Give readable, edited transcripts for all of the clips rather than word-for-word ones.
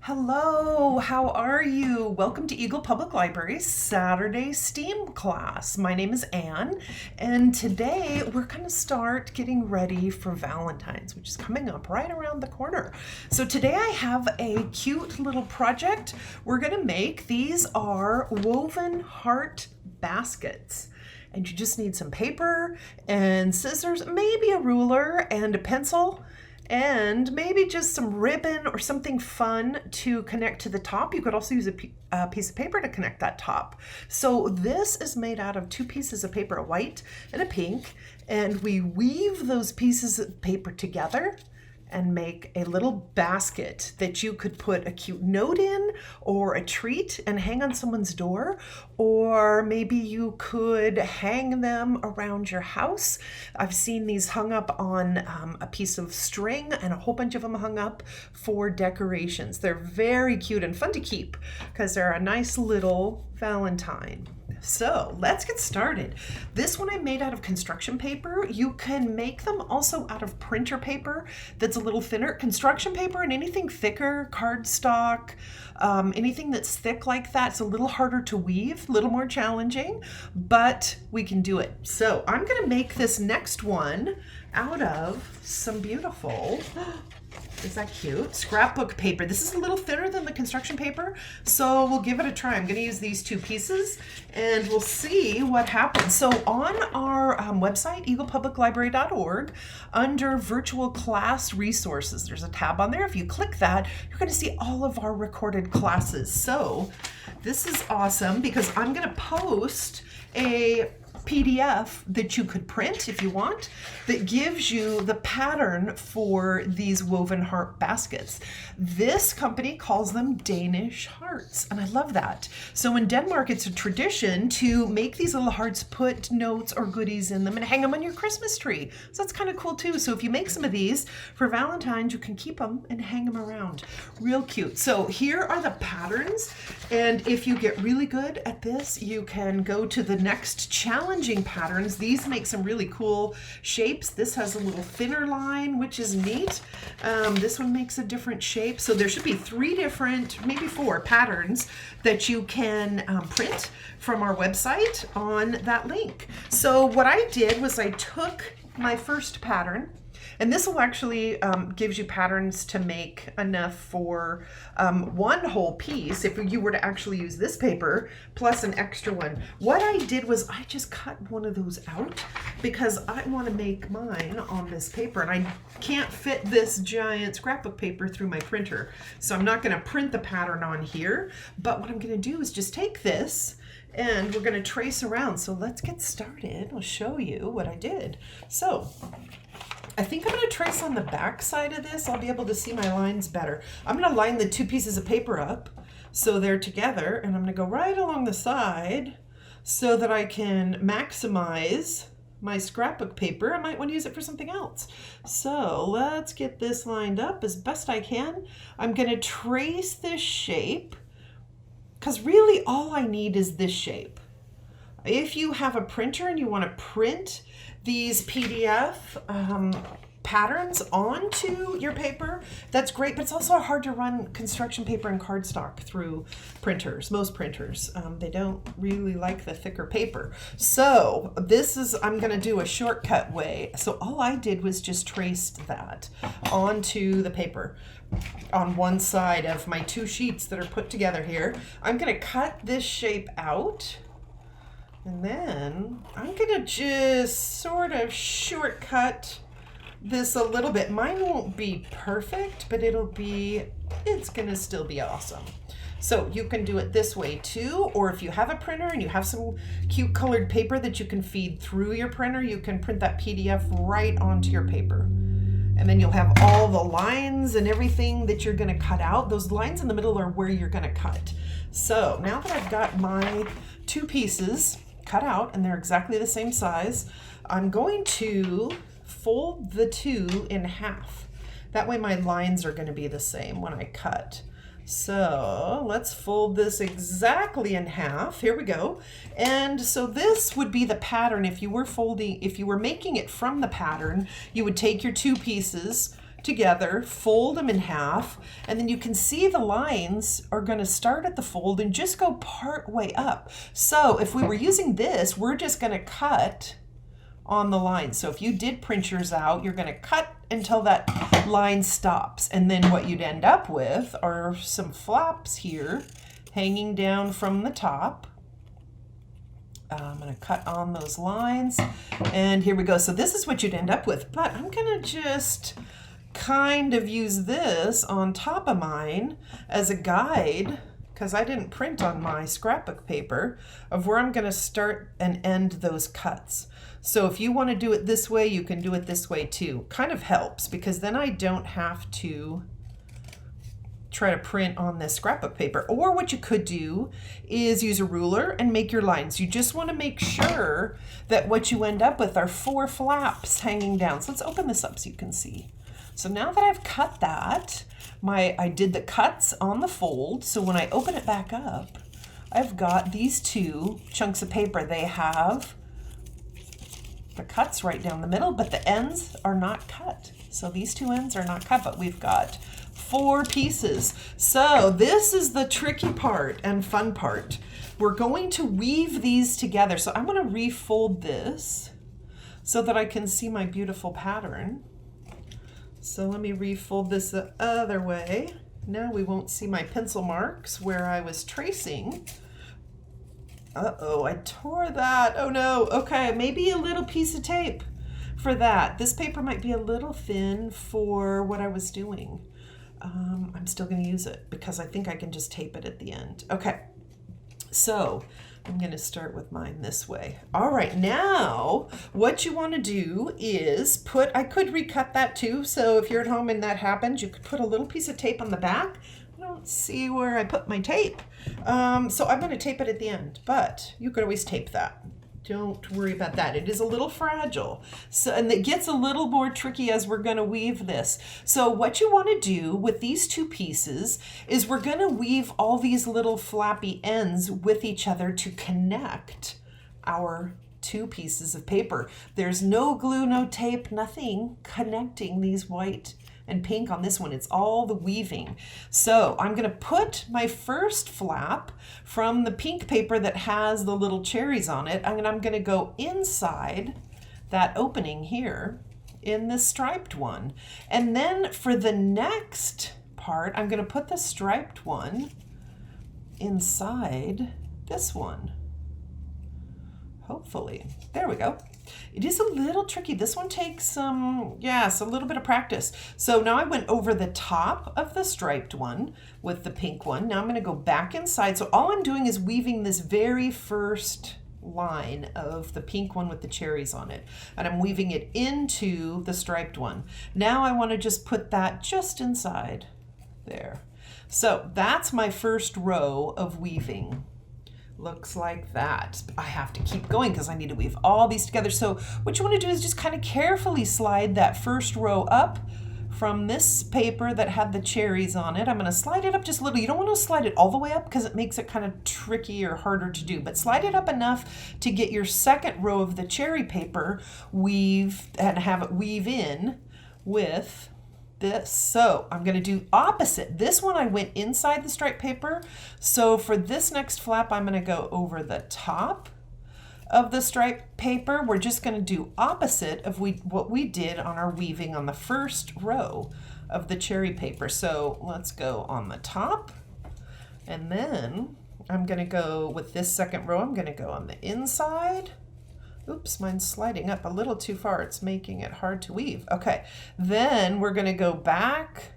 Hello, how are you? Welcome to Eagle Public Library's Saturday STEAM class. My name is Anne, and today we're going to start getting ready for Valentine's, which is coming up right around the corner. So today I have a cute little project we're going to make. These are woven heart baskets. And you just need some paper and scissors, maybe a ruler and a pencil, and maybe just some ribbon or something fun to connect to the top. You could also use a piece of paper to connect that top. So this is made out of two pieces of paper, a white and a pink, and we weave those pieces of paper together and make a little basket that you could put a cute note in or a treat and hang on someone's door, or maybe you could hang them around your house. I've seen these hung up on a piece of string, and a whole bunch of them hung up for decorations. They're very cute and fun to keep because they're a nice little Valentine. So let's get started. This one I made out of construction paper. You can make them also out of printer paper that's a little thinner. Construction paper and anything thicker, cardstock, anything that's thick like that, it's a little harder to weave, a little more challenging, but we can do it. So I'm gonna make this next one out of some beautiful, is that cute? Scrapbook paper. This is a little thinner than the construction paper, so we'll give it a try. I'm going to use these two pieces and we'll see what happens. So on our website, eaglepubliclibrary.org, under virtual class resources, there's a tab on there. If you click that, you're going to see all of our recorded classes. So this is awesome because I'm going to post a PDF that you could print if you want that gives you the pattern for these woven heart baskets. This company calls them Danish hearts, and I love that. So in Denmark, it's a tradition to make these little hearts, put notes or goodies in them, and hang them on your Christmas tree. So that's kind of cool too. So if you make some of these for Valentine's, you can keep them and hang them around. Real cute. So here are the patterns, and if you get really good at this, you can go to the next challenging patterns. These make some really cool shapes. This has a little thinner line, which is neat. This one makes a different shape. So there should be 3 different, maybe 4 patterns that you can print from our website on that link. So what I did was I took my first pattern, and this will actually gives you patterns to make enough for one whole piece if you were to actually use this paper plus an extra one. What I did was I just cut one of those out because I want to make mine on this paper, and I can't fit this giant scrapbook paper through my printer. So I'm not going to print the pattern on here, but what I'm going to do is just take this and we're going to trace around. So let's get started. I'll show you what I did. So I think I'm going to trace on the back side of this. I'll be able to see my lines better. I'm going to line the 2 pieces of paper up so they're together, and I'm going to go right along the side so that I can maximize my scrapbook paper. I might want to use it for something else. So let's get this lined up as best I can. I'm going to trace this shape because really all I need is this shape. If you have a printer and you want to print these PDF patterns onto your paper, that's great, but it's also hard to run construction paper and cardstock through printers. Most printers, they don't really like the thicker paper. So I'm going to do a shortcut way. So all I did was just traced that onto the paper on one side of my 2 sheets that are put together here. I'm going to cut this shape out. And then I'm going to just sort of shortcut this a little bit. Mine won't be perfect, but it's going to still be awesome. So you can do it this way too, or if you have a printer and you have some cute colored paper that you can feed through your printer, you can print that PDF right onto your paper. And then you'll have all the lines and everything that you're going to cut out. Those lines in the middle are where you're going to cut. So now that I've got my 2 pieces cut out and they're exactly the same size, I'm going to fold the 2 in half. That way my lines are going to be the same when I cut. So let's fold this exactly in half. Here we go. And so this would be the pattern. If you were making it from the pattern, you would take your 2 pieces, together, fold them in half, and then you can see the lines are going to start at the fold and just go part way up. So if we were using this, we're just going to cut on the line. So if you did print yours out, you're going to cut until that line stops. And then what you'd end up with are some flaps here hanging down from the top. I'm going to cut on those lines, and here we go. So this is what you'd end up with, but I'm going to just kind of use this on top of mine as a guide, because I didn't print on my scrapbook paper, of where I'm going to start and end those cuts. So if you want to do it this way, you can do it this way too. Kind of helps, because then I don't have to try to print on this scrapbook paper. Or what you could do is use a ruler and make your lines. You just want to make sure that what you end up with are 4 flaps hanging down. So let's open this up so you can see. So now that I've cut that, I did the cuts on the fold. So when I open it back up, I've got these 2 chunks of paper. They have the cuts right down the middle, but the ends are not cut. So these 2 ends are not cut, but we've got 4 pieces. So this is the tricky part and fun part. We're going to weave these together. So I'm going to refold this so that I can see my beautiful pattern. So let me refold this the other way. Now we won't see my pencil marks where I was tracing. Uh-oh, I tore that. Oh no. Okay, maybe a little piece of tape for that. This paper might be a little thin for what I was doing. I'm still going to use it because I think I can just tape it at the end. Okay, so I'm going to start with mine this way. All right, now what you want to do is I could recut that too. So if you're at home and that happens, you could put a little piece of tape on the back. I don't see where I put my tape. So I'm going to tape it at the end, but you could always tape that. Don't worry about that. It is a little fragile. So, and it gets a little more tricky as we're going to weave this. So what you want to do with these 2 pieces is we're going to weave all these little flappy ends with each other to connect our 2 pieces of paper. There's no glue, no tape, nothing connecting these white and pink on this one. It's all the weaving. So I'm going to put my first flap from the pink paper that has the little cherries on it, and I'm going to go inside that opening here in the striped one. And then for the next part, I'm going to put the striped one inside this one. Hopefully. There we go. It is a little tricky. This one takes a little bit of practice. So now I went over the top of the striped one with the pink one. Now I'm going to go back inside. So all I'm doing is weaving this very first line of the pink one with the cherries on it. And I'm weaving it into the striped one. Now I want to just put that just inside there. So that's my first row of weaving. Looks like that. I have to keep going because I need to weave all these together. So what you want to do is just kind of carefully slide that first row up from this paper that had the cherries on it. I'm going to slide it up just a little. You don't want to slide it all the way up because it makes it kind of tricky or harder to do, but slide it up enough to get your second row of the cherry paper weave and have it weave in with this. So I'm going to do opposite. This one I went inside the striped paper. So for this next flap, I'm going to go over the top of the striped paper. We're just going to do opposite of what we did on our weaving on the first row of the cherry paper. So let's go on the top, and then I'm going to go with this second row. I'm going to go on the inside. Oops, mine's sliding up a little too far. It's making it hard to weave. Okay, then we're going to go back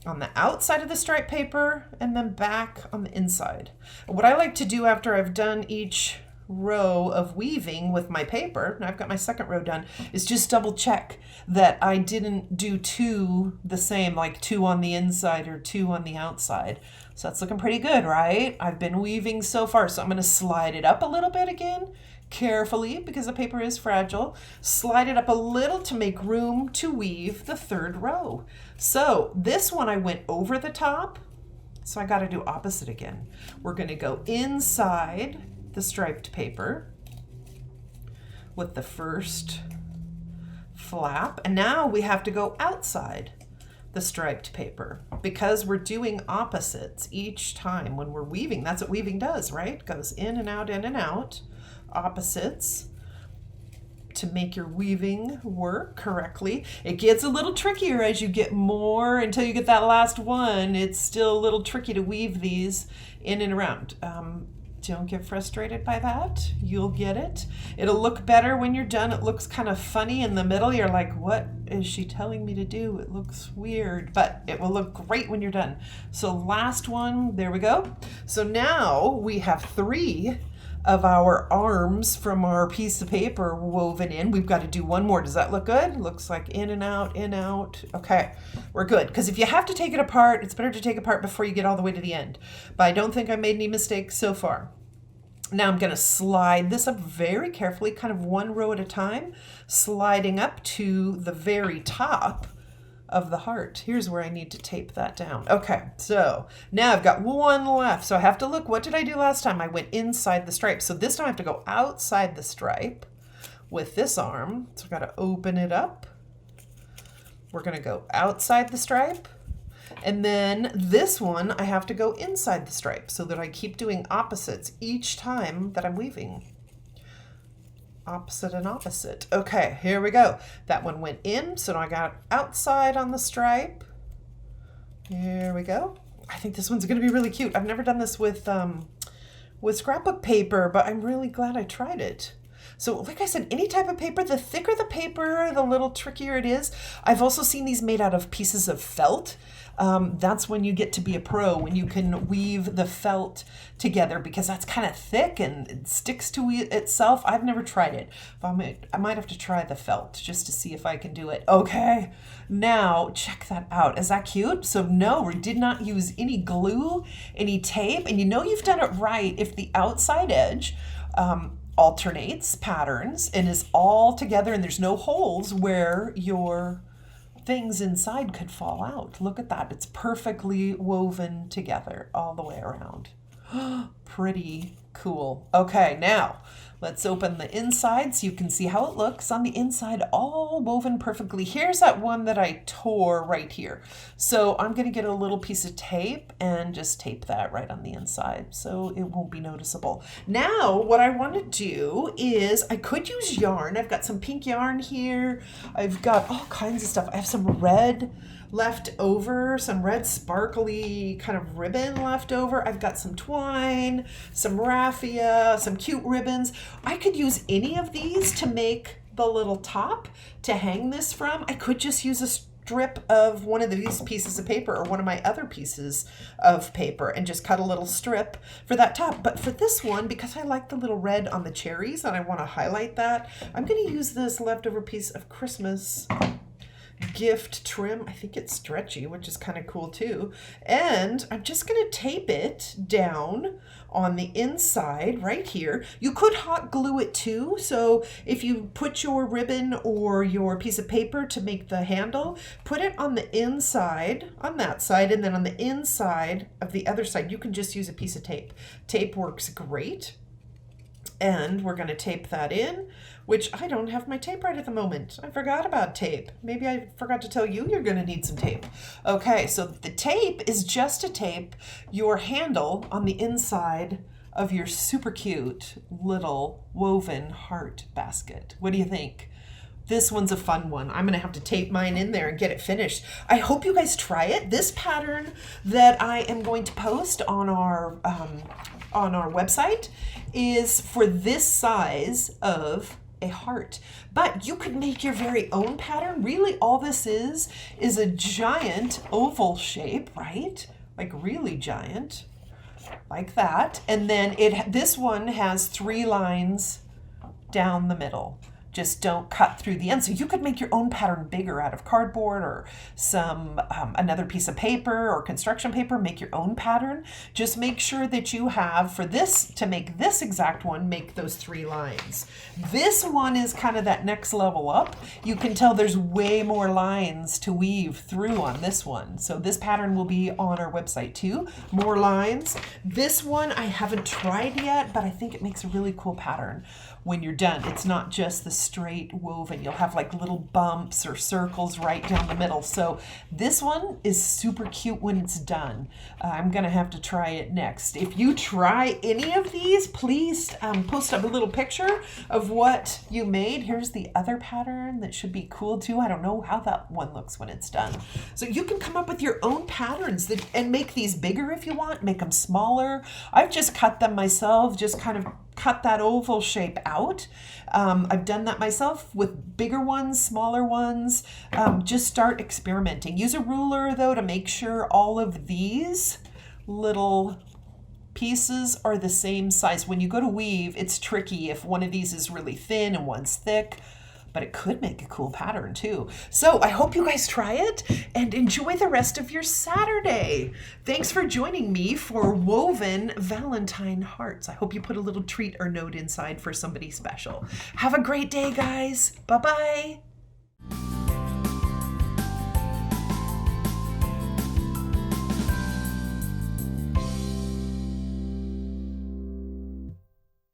on the outside of the striped paper and then back on the inside. What I like to do after I've done each row of weaving with my paper, and I've got my second row done, is just double check that I didn't do 2 the same, like 2 on the inside or 2 on the outside. So that's looking pretty good, right? I've been weaving so far, so I'm going to slide it up a little bit again, carefully, because the paper is fragile. Slide it up a little to make room to weave the third row. So this one I went over the top, so I got to do opposite again. We're going to go inside the striped paper with the first flap, and now we have to go outside the striped paper because we're doing opposites each time when we're weaving. That's what weaving does, right? Goes in and out, opposites to make your weaving work correctly. It gets a little trickier as you get more until you get that last one. It's still a little tricky to weave these in and around. Don't get frustrated by that. You'll get it. It'll look better when you're done. It looks kind of funny in the middle. You're like, what is she telling me to do? It looks weird, but it will look great when you're done. So last one, there we go. So now we have 3 of our arms from our piece of paper woven in. We've got to do one more. Does that look good? Looks like in and out, in, out. Okay, we're good. Because if you have to take it apart, it's better to take it apart before you get all the way to the end. But I don't think I made any mistakes so far. Now I'm going to slide this up very carefully, kind of one row at a time, sliding up to the very top of the heart. Here's where I need to tape that down. Okay, so now I've got one left. So I have to look, what did I do last time? I went inside the stripe. So this time I have to go outside the stripe with this arm. So I've got to open it up. We're going to go outside the stripe. And then this one, I have to go inside the stripe so that I keep doing opposites each time that I'm weaving. Opposite and opposite. Okay, here we go. That one went in, so now I got outside on the stripe. Here we go. I think this one's going to be really cute. I've never done this with scrapbook paper, but I'm really glad I tried it. So like I said, any type of paper, the thicker the paper, the little trickier it is. I've also seen these made out of pieces of felt. That's when you get to be a pro, when you can weave the felt together, because that's kind of thick and it sticks to itself. I've never tried it. I might have to try the felt just to see if I can do it. Okay, now check that out. Is that cute? So no, we did not use any glue, any tape, and you know you've done it right if the outside edge alternates patterns and is all together and there's no holes where your things inside could fall out. Look at that. It's perfectly woven together all the way around. Pretty cool. Okay, now let's open the inside so you can see how it looks on the inside, all woven perfectly. Here's that one that I tore right here. So I'm going to get a little piece of tape and just tape that right on the inside so it won't be noticeable. Now what I want to do is I could use yarn. I've got some pink yarn here. I've got all kinds of stuff. I have some red left over, some red sparkly kind of ribbon left over. I've got some twine, some raffia, some cute ribbons. I could use any of these to make the little top to hang this from. I could just use a strip of one of these pieces of paper or one of my other pieces of paper and just cut a little strip for that top. But for this one, because I like the little red on the cherries and I want to highlight that, I'm going to use this leftover piece of Christmas gift trim. I think it's stretchy, which is kind of cool too. And I'm just going to tape it down on the inside right here. You could hot glue it too. So if you put your ribbon or your piece of paper to make the handle, put it on the inside, on that side, and then on the inside of the other side, you can just use a piece of tape. Tape works great. And we're going to tape that in, which I don't have my tape right at the moment. I forgot about tape. Maybe I forgot to tell you you're going to need some tape. Okay, so the tape is just to tape your handle on the inside of your super cute little woven heart basket. What do you think? This one's a fun one. I'm gonna have to tape mine in there and get it finished. I hope you guys try it. This pattern that I am going to post on our website is for this size of a heart. But you could make your very own pattern. Really all this is a giant oval shape, right? Like really giant, like that. And then this one has 3 lines down the middle. Just don't cut through the end. So you could make your own pattern bigger out of cardboard or some another piece of paper or construction paper. Make your own pattern. Just make sure that you have, for this, to make this exact one, make those 3 lines. This one is kind of that next level up. You can tell there's way more lines to weave through on this one. So this pattern will be on our website too. More lines. This one I haven't tried yet, but I think it makes a really cool pattern. when you're done. It's not just the straight woven. You'll have like little bumps or circles right down the middle. So this one is super cute when it's done. I'm gonna have to try it next. If you try any of these, please post up a little picture of what you made. Here's the other pattern that should be cool too. I don't know how that one looks when it's done. So you can come up with your own patterns and make these bigger if you want, make them smaller. I've just cut them myself, just kind of cut that oval shape out. I've done that myself with bigger ones, smaller ones. Just start experimenting. Use a ruler though to make sure all of these little pieces are the same size. When you go to weave, it's tricky if one of these is really thin and one's thick, but it could make a cool pattern too. So I hope you guys try it and enjoy the rest of your Saturday. Thanks for joining me for woven Valentine hearts. I hope you put a little treat or note inside for somebody special. Have a great day, guys. Bye-bye.